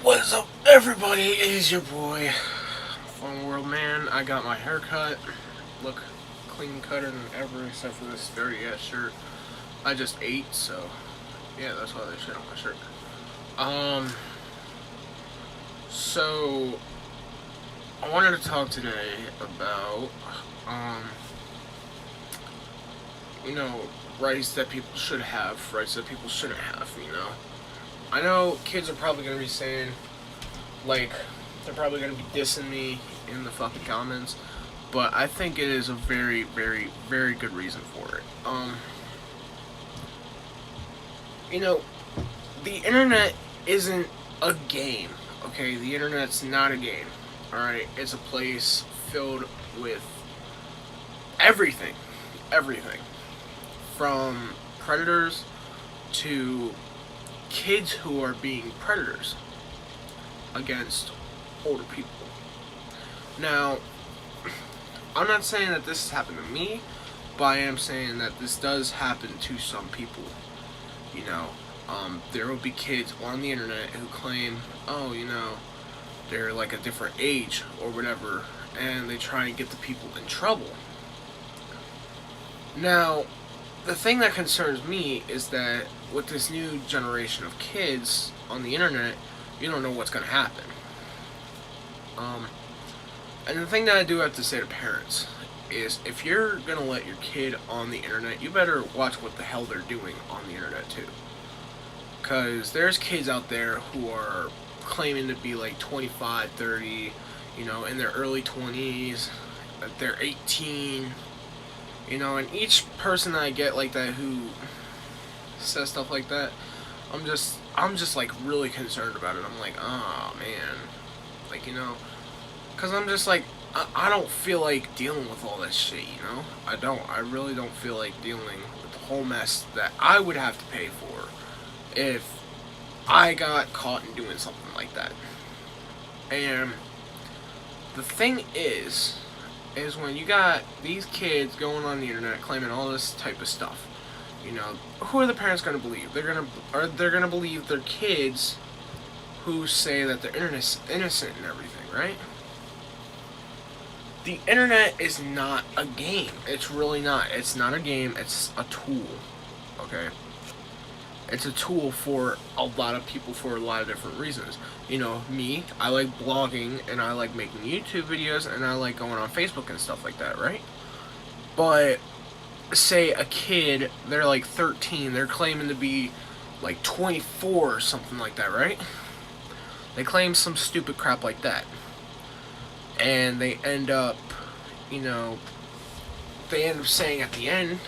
What's up, everybody? It is your boy, Fun World Man. I got my hair cut. Look clean cutter than ever, except for this dirty ass shirt. I just ate, so yeah, that's why there's shit on my shirt. So I wanted to talk today about, you know, rights that people should have, rights that people shouldn't have. I know kids are probably gonna be saying, like, they're probably gonna be dissing me in the fucking comments, but I think it is a very, very, very good reason for it. You know, the internet isn't a game, okay? The internet's not a game, alright? It's a place filled with everything. Everything. From predators to kids who are being predators against older people. Now, I'm not saying that this has happened to me, but I am saying that this does happen to some people. There will be kids on the internet who claim, oh, they're like a different age or whatever, and they try and get the people in trouble. Now, the thing that concerns me is that with this new generation of kids on the internet, you don't know what's going to happen. And the thing that I do have to say to parents is, if you're going to let your kid on the internet, you better watch what the hell they're doing on the internet too. Because there's kids out there who are claiming to be like 25, 30, in their early 20s, that they're 18, and each person that I get like that who says stuff like that, I'm just like really concerned about it. I'm like, oh man, like, because I'm just like, I don't feel like dealing with all this shit, I really don't feel like dealing with the whole mess that I would have to pay for if I got caught in doing something like that. And the thing is when you got these kids going on the internet claiming all this type of stuff, who are the parents going to believe? They're going to believe their kids who say that they're innocent and everything, right? The internet is not a game. It's really not. It's not a game. It's a tool. Okay? It's a tool for a lot of people for a lot of different reasons. Me, I like blogging and I like making YouTube videos and I like going on Facebook and stuff like that, right? But say a kid, they're like 13, they're claiming to be like 24 or something like that, right? They claim some stupid crap like that. And they end up, saying at the end,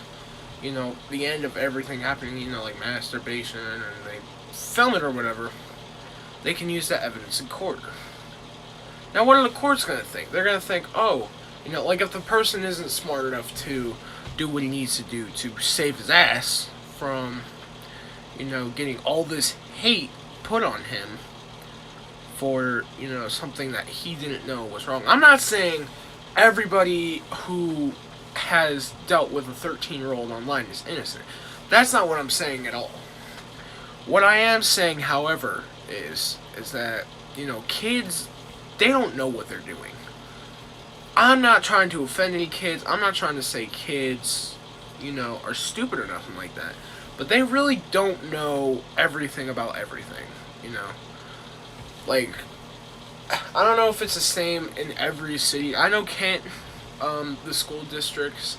the end of everything happening, like masturbation, and they film it or whatever, they can use that evidence in court. Now, what are the courts going to think? They're going to think, oh, like if the person isn't smart enough to do what he needs to do to save his ass from, getting all this hate put on him for, something that he didn't know was wrong. I'm not saying everybody who has dealt with a 13-year-old online is innocent. That's not what I'm saying at all. What I am saying, however, is that, kids, they don't know what they're doing. I'm not trying to offend any kids. I'm not trying to say kids, are stupid or nothing like that. But they really don't know everything about everything, Like, I don't know if it's the same in every city. I know Kent, the school districts,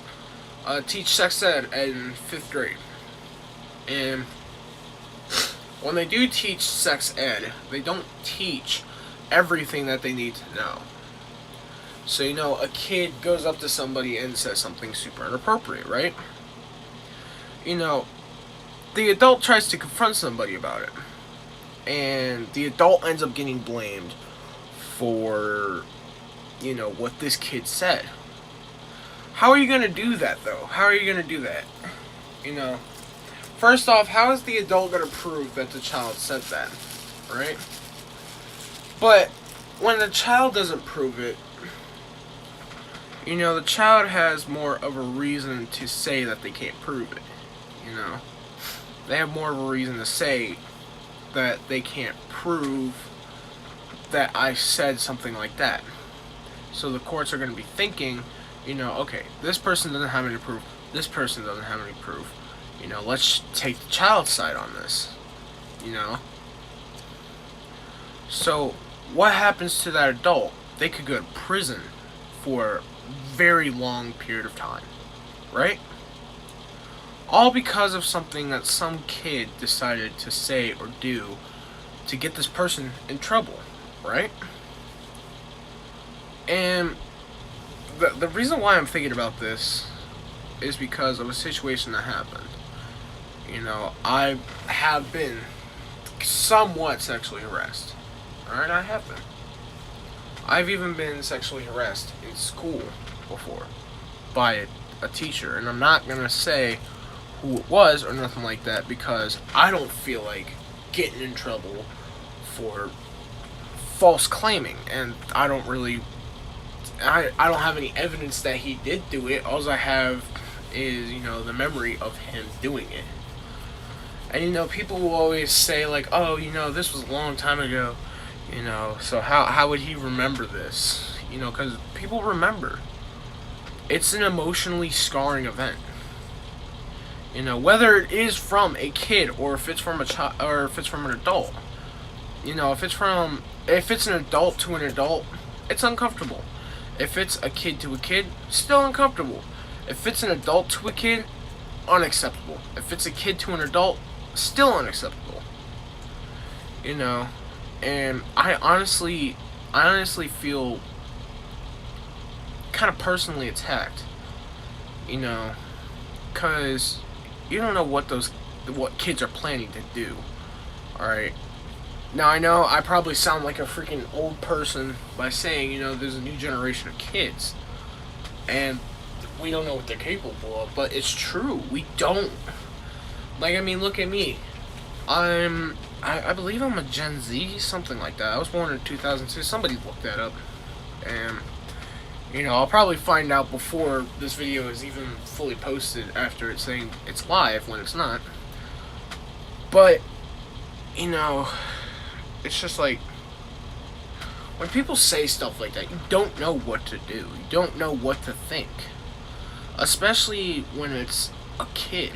teach sex ed in 5th grade. And when they do teach sex ed, they don't teach everything that they need to know. So, a kid goes up to somebody and says something super inappropriate, right? The adult tries to confront somebody about it. And the adult ends up getting blamed for, what this kid said. How are you going to do that, though? How are you going to do that? First off, how is the adult going to prove that the child said that, right? But when the child doesn't prove it, the child has more of a reason to say that they can't prove it, They have more of a reason to say that they can't prove that I said something like that. So the courts are going to be thinking, okay, this person doesn't have any proof, this person doesn't have any proof. Let's take the child's side on this. So what happens to that adult? They could go to prison for a very long period of time, right? All because of something that some kid decided to say or do to get this person in trouble, right? And the reason why I'm thinking about this is because of a situation that happened. I have been somewhat sexually harassed. Alright, I have been. I've even been sexually harassed in school before by a teacher. And I'm not going to say who it was or nothing like that because I don't feel like getting in trouble for false claiming. And I don't have any evidence that he did do it. All I have is, the memory of him doing it. And, people will always say, like, oh, this was a long time ago, so how would he remember this? Because people remember. It's an emotionally scarring event. Whether it is from a kid or if it's from a child or if it's from an adult. If it's an adult to an adult, it's uncomfortable. If it's a kid to a kid, still uncomfortable. If it's an adult to a kid, unacceptable. If it's a kid to an adult, still unacceptable. And I honestly feel kind of personally attacked. Cause you don't know what kids are planning to do. Alright. Now I know I probably sound like a freaking old person by saying, there's a new generation of kids. And we don't know what they're capable of, but it's true. We don't. Look at me. I believe I'm a Gen Z, something like that. I was born in 2002. Somebody looked that up. And, I'll probably find out before this video is even fully posted after it's saying it's live when it's not. But, it's just like, when people say stuff like that, you don't know what to do. You don't know what to think. Especially when it's a kid.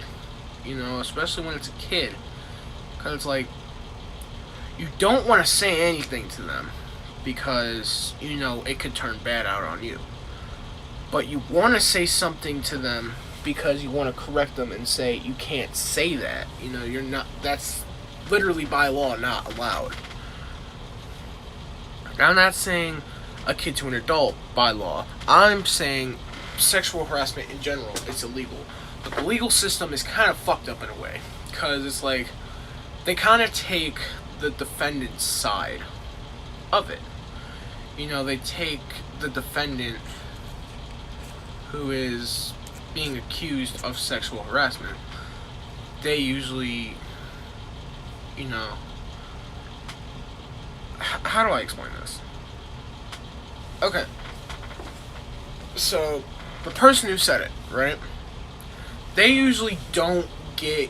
Especially when it's a kid. Because it's like, you don't want to say anything to them. Because, it could turn bad out on you. But you want to say something to them because you want to correct them and say, you can't say that. You're not, that's literally by law not allowed. I'm not saying a kid to an adult by law. I'm saying sexual harassment in general is illegal. But the legal system is kind of fucked up in a way. Because it's like, they kind of take the defendant's side of it. They take the defendant who is being accused of sexual harassment. They usually, how do I explain this? Okay. So, the person who said it, right? They usually don't get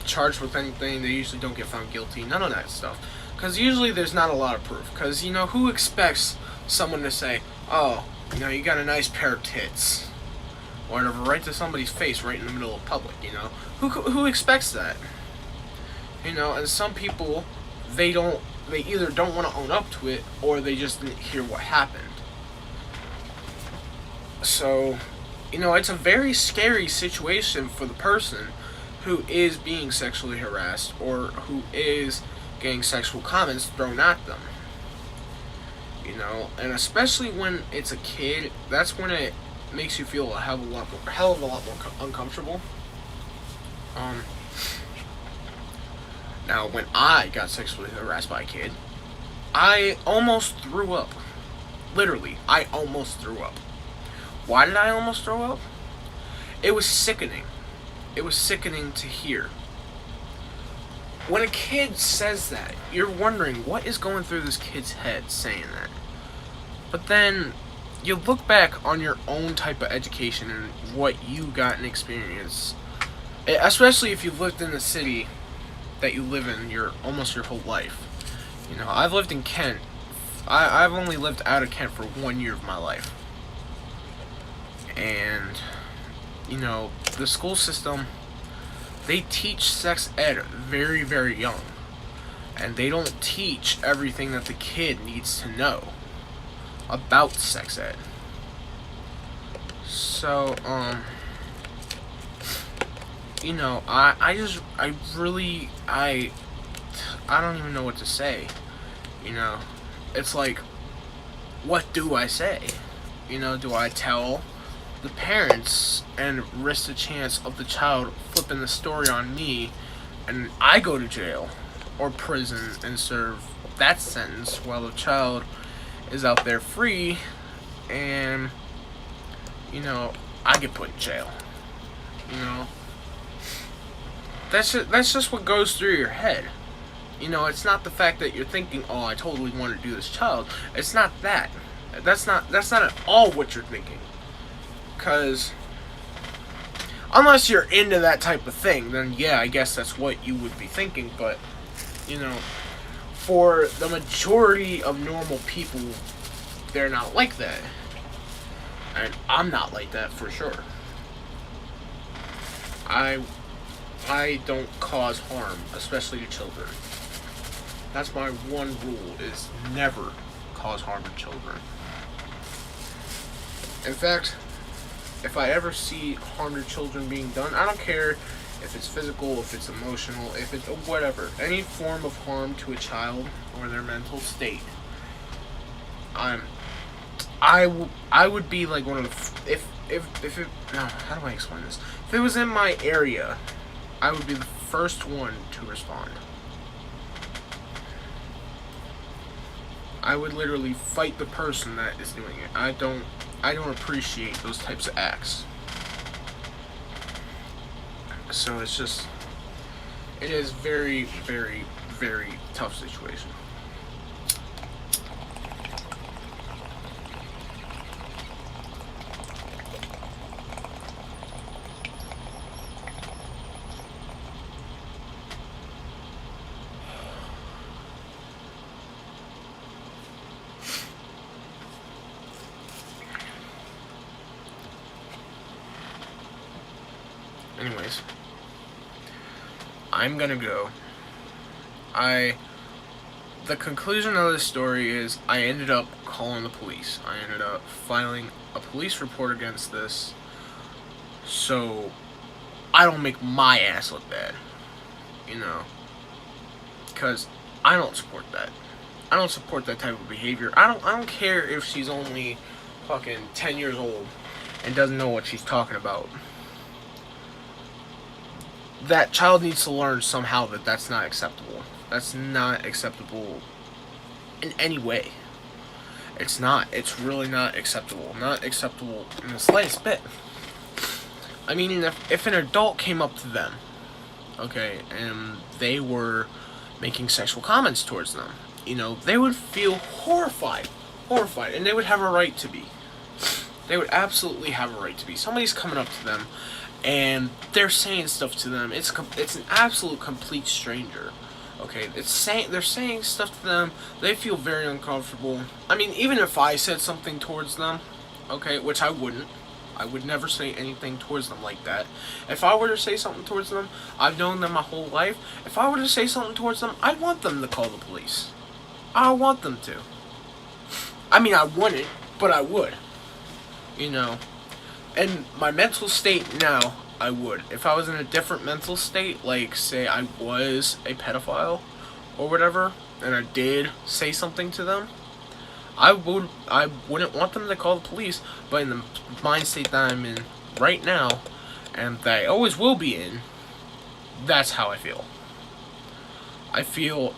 charged with anything. They usually don't get found guilty. None of that stuff. Because usually there's not a lot of proof. Because, who expects someone to say, oh, you got a nice pair of tits. Or whatever, right to somebody's face right in the middle of public, Who expects that? And some people, they either don't want to own up to it, or they just didn't hear what happened. So, it's a very scary situation for the person who is being sexually harassed or who is getting sexual comments thrown at them. And especially when it's a kid, that's when it makes you feel a hell of a lot more uncomfortable. Now, when I got sexually harassed by a kid, I almost threw up. Literally, I almost threw up. Why did I almost throw up? It was sickening. It was sickening to hear. When a kid says that, you're wondering what is going through this kid's head saying that. But then you look back on your own type of education and what you got and experience, especially if you've lived in the city that you live in almost your whole life. You know, I've lived in Kent. I've only lived out of Kent for 1 year of my life. And, you know, the school system, they teach sex ed very, very young. And they don't teach everything that the kid needs to know about sex ed. So, you know, I don't even know what to say. You know, it's like, what do I say? You know, do I tell the parents and risk the chance of the child flipping the story on me and I go to jail or prison and serve that sentence while the child is out there free and, you know, I get put in jail? You know, that's just what goes through your head. You know, it's not the fact that you're thinking, oh, I totally want to do this child. It's not that. That's not at all what you're thinking. Because unless you're into that type of thing, then yeah, I guess that's what you would be thinking. But, you know, for the majority of normal people, they're not like that. And I'm not like that for sure. I don't cause harm, especially to children. That's my one rule, is never cause harm to children. In fact, if I ever see harm to children being done, I don't care if it's physical, if it's emotional, if it's whatever, any form of harm to a child or their mental state, I would be like one of the, if it, no, how do I explain this? If it was in my area, I would be the first one to respond. I would literally fight the person that is doing it. I don't appreciate those types of acts. So it's just, it is very, very, very tough situation. Anyways, I'm gonna go. The conclusion of this story is I ended up calling the police. I ended up filing a police report against this so I don't make my ass look bad. You know, because I don't support that. I don't support that type of behavior. I don't care if she's only fucking 10 years old and doesn't know what she's talking about. That child needs to learn somehow that that's not acceptable. That's not acceptable in any way. It's not. It's really not acceptable. Not acceptable in the slightest bit. I mean, if an adult came up to them, okay, and they were making sexual comments towards them, you know, they would feel horrified, and they would have a right to be. They would absolutely have a right to be. Somebody's coming up to them and they're saying stuff to them. It's an absolute complete stranger. Okay, they're saying stuff to them. They feel very uncomfortable. I mean, even if I said something towards them, okay, which I wouldn't. I would never say anything towards them like that. If I were to say something towards them, I've known them my whole life. If I were to say something towards them, I'd want them to call the police. I want them to. I mean, I wouldn't, but I would. You know. And my mental state now, I would. If I was in a different mental state, like, say I was a pedophile or whatever, and I did say something to them, I wouldn't want them to call the police. But in the mind state that I'm in right now, and that I always will be in, that's how I feel. I feel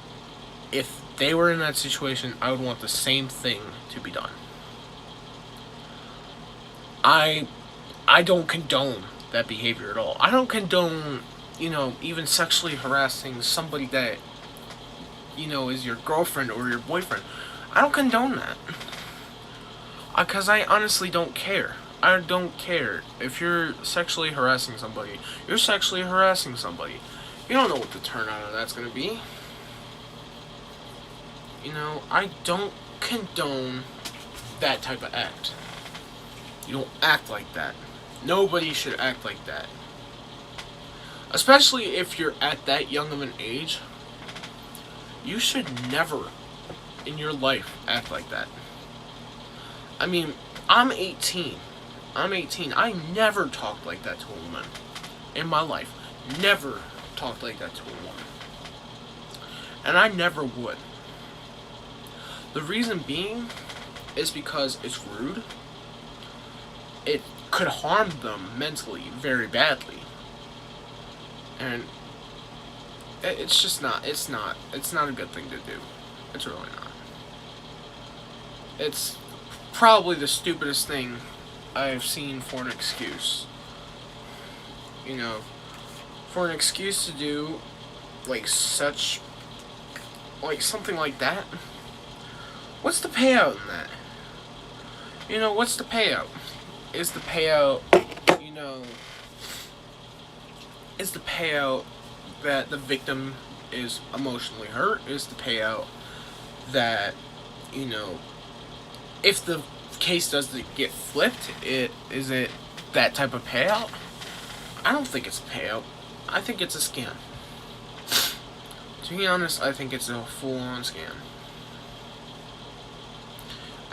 if they were in that situation, I would want the same thing to be done. I don't condone that behavior at all. I don't condone, you know, even sexually harassing somebody that, you know, is your girlfriend or your boyfriend. I don't condone that. Because I honestly don't care. I don't care. If you're sexually harassing somebody, you're sexually harassing somebody. You don't know what the turnout of that's going to be. I don't condone that type of act. You don't act like that. Nobody should act like that. Especially if you're at that young of an age. You should never in your life act like that. I mean, I'm 18. I never talked like that to a woman in my life. Never talked like that to a woman. And I never would. The reason being is because it's rude. It could harm them mentally very badly. And it's just not, it's not a good thing to do. It's really not. It's probably the stupidest thing I've seen for an excuse. For an excuse to do, something like that. What's the payout in that? What's the payout? Is the payout, is the payout that the victim is emotionally hurt? Is the payout that, if the case doesn't get flipped, is it that type of payout? I don't think it's a payout. I think it's a scam. To be honest, I think it's a full-on scam.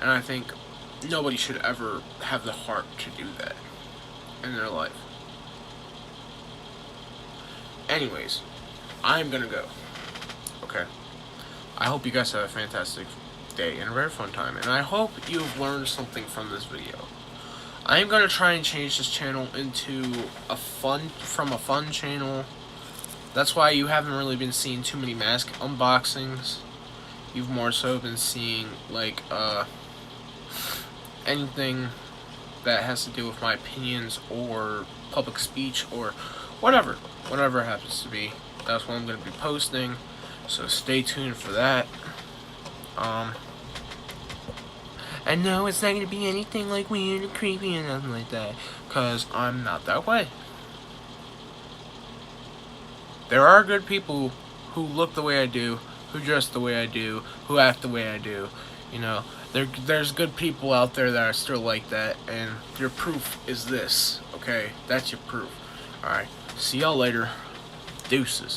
And I think nobody should ever have the heart to do that in their life. Anyways, I'm gonna go. Okay? I hope you guys have a fantastic day and a very fun time. And I hope you've learned something from this video. I am gonna try and change this channel into a fun channel. That's why you haven't really been seeing too many mask unboxings. You've more so been seeing anything that has to do with my opinions or public speech or whatever it happens to be. That's what I'm going to be posting, so stay tuned for that. And no, it's not going to be anything like weird or creepy or nothing like that, because I'm not that way. There are good people who look the way I do, who dress the way I do, who act the way I do. There's good people out there that are still like that, and your proof is this, okay? That's your proof. Alright, see y'all later. Deuces.